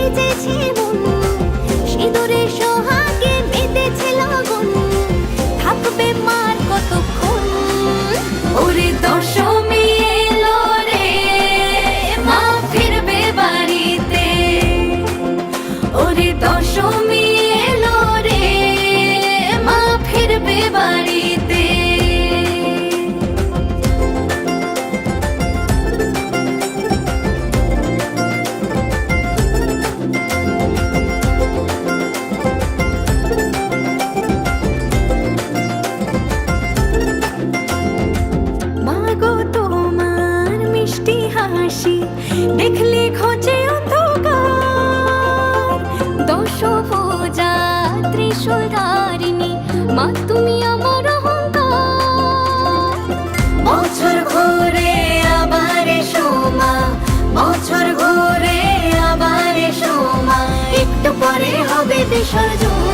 বেজেছে মন, সিঁদুরে সোহাগে মেতেছে লগন, থাকবে মার কতক্ষণ। ওরে দশমী এলো রে, মা ফিরবে বাড়িতে। ওরে দশমী এলো রে, মা ফিরবে বাড়িতে। মাগো তোমার মিষ্টি হাসি দেখলে খোঁজে অন্ধকার, দশভুজা ত্রিশূলধারিণী মা তুমি আমার অহংকার। বছর ঘুরে আবার এসো মা, বছর ঘুরে আবার এসো মা, একটু পরে হবে বিসর্জন।